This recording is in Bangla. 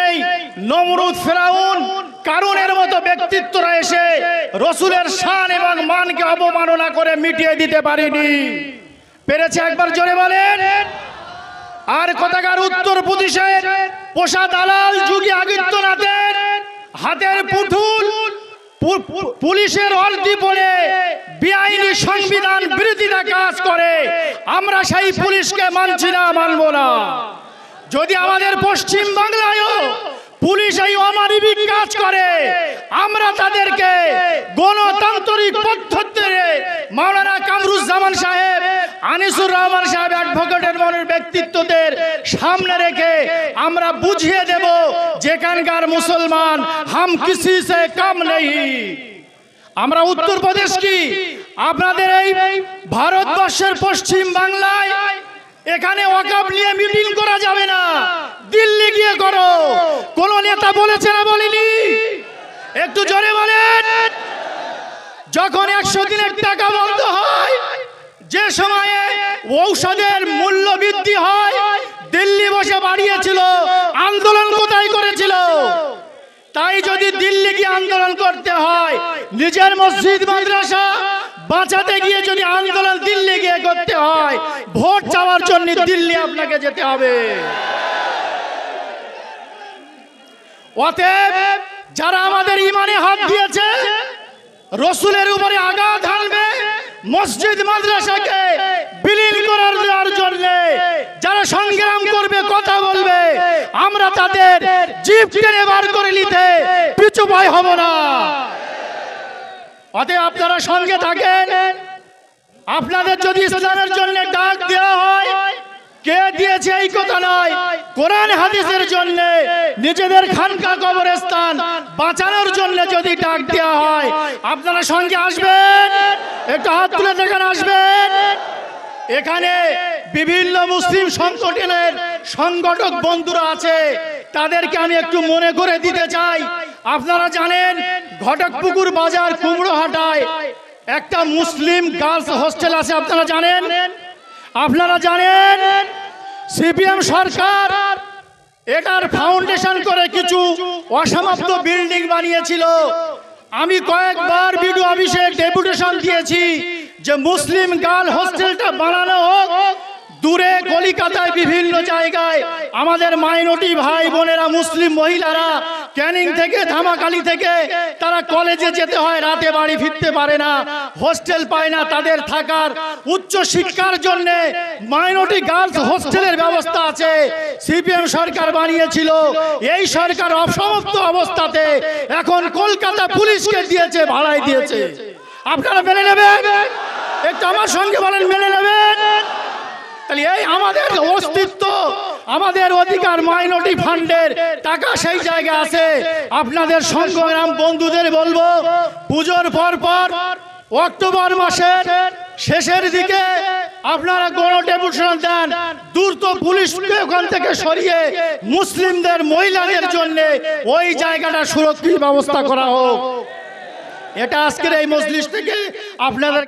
এই নমরুদ ফেরাউন কারুনের মতো ব্যক্তিত্বরা এসে রাসূলের শান এবং মানকে অবমাননা করে মিটিয়ে দিতে পারেনি। পেরেছে? একবার জোরে বলেন। আর কথাকার উত্তরপ্রদেশের পোষা দালাল যোগী আদিত্যনাথের হাতের পুতুল পুলিশের ওয়ার্দি পরে বেআইনি সংবিধান বিরোধিতা কাজ করে, আমরা সেই পুলিশকে মানছি না, মানব না। যদি আমাদের পশ্চিম বাংলায়ও পুলিশ এই অমানবিক কাজ করে, আমরা তাদেরকে গণতান্ত্রিক পদ্ধতিতে মাওলানা কামরুজ্জামান সাহেব, আনিসুর রহমান সাহেব অ্যাডভোকেটের মনের ব্যক্তিত্বদের সামনে রেখে আমরা বুঝিয়ে দেব যেখানকার মুসলমান হাম কিসি সে কম নেই। আমরা উত্তরপ্রদেশ কি আপনাদের এই ভারতবর্ষের পশ্চিম বাংলায় এখানে ওয়াকফ নিয়ে মিটিং করা যাবে না, দিল্লি গিয়ে করো। কোন নেতা বলেছে না বলেনি? একটু জোরে বলেন। যখন 100 দিনের টাকা বন্ধ হয়, যে সময়ে ঔষধের মূল্য বৃদ্ধি হয়, দিল্লি বসে বাড়িয়েছিল, আন্দোলন কোথায় করেছিল? তাই যদি দিল্লি গিয়ে আন্দোলন করতে হয়, নিজের মসজিদ মাদ্রাসা বাঁচাতে গিয়ে যদি আন্দোলন দিল্লি গিয়ে করতে হয়, ভোট চাওয়ার জন্য দিল্লি আপনাকে যেতে হবে। অতএব যারা আমাদের ইমানে হাত দিয়েছে, রাসূলের উপরে আঘাত হানবে, মসজিদ মাদ্রাসাকে বিলীন করার দেওয়ার জন্য যারা সংগ্রাম করবে, কথা বলবে, আমরা তাদের জিভ টেনে বার করে নিতে পিছু পাই হব না। অতএব আপনারা সঙ্গে থাকেন। আপনাদের যদি ইসলামের জন্য ডাক দেওয়া হয়, কে দিয়েছে এই কথা নয়, কোরআন হাদিসের জন্য নিজেদের খানকা কবরস্থান বাঁচানোর জন্য যদি ডাক দেওয়া হয়, আপনারা সঙ্গে আসবেন। একটু হাত তুলে দেখেন, আসবেন। এখানে বিভিন্ন মুসলিম সংগঠনের সংগঠক বন্ধুরা আছে, তাদেরকে আমি একটু মনে করে দিতে চাই। আপনারা জানেন ঘটকপুকুর বাজার কুমড়োহাটায় একটা মুসলিম গার্লস হোস্টেল আছে, আপনারা জানেন। আপনারা জানেন সিপিএম সরকার এটার ফাউন্ডেশন করে কিছু অসমাপ্ত বিল্ডিং বানিয়েছিল। আমি কয়েকবার বিডিও অফিসে ডেপুটেশন দিয়েছি যে মুসলিম গার্ল হোস্টেলটা বানানো হোক। দূরে কলিকাতায় বিভিন্ন জায়গায় আমাদের মাইনরিটি ভাই বোনেরা, মুসলিম মহিলারা ক্যানিং থেকে, ধামাখালি থেকে তারা কলেজে যেতে হয়, রাতে বাড়ি ফিরতে পারে না, হোস্টেল পায় না। তাদের থাকার উচ্চ শিক্ষার জন্য মাইনরিটি গার্লস হোস্টেলের ব্যবস্থা আছে, সিপিএম সরকার বানিয়েছিল। এই সরকার অসমাপ্ত অবস্থাতে এখন কলকাতা পুলিশকে দিয়েছে, ভাড়ায় দিয়েছে। আপনারা মেনে নেবেন? একটু আমার সঙ্গে বলেন, মেনে নেবেন? তাহলে এই আমাদের অস্তিত্ব, আমাদের অধিকার, মাইনরিটি ফান্ডের টাকা সেই জায়গায় আছে। আপনাদের সংগ্রাম বন্ধুদের বলবো, পুজোর পর অক্টোবর মাসের শেষের দিকে আপনারা গণডেপুটেশন দেন, দ্রুত পুলিশকে ওখান থেকে সরিয়ে মুসলিমদের, মহিলাদের জন্য ওই জায়গাটা সুরক্ষিত ব্যবস্থা করা হোক। এটা আজকের এই মজলিস থেকে আপনাদের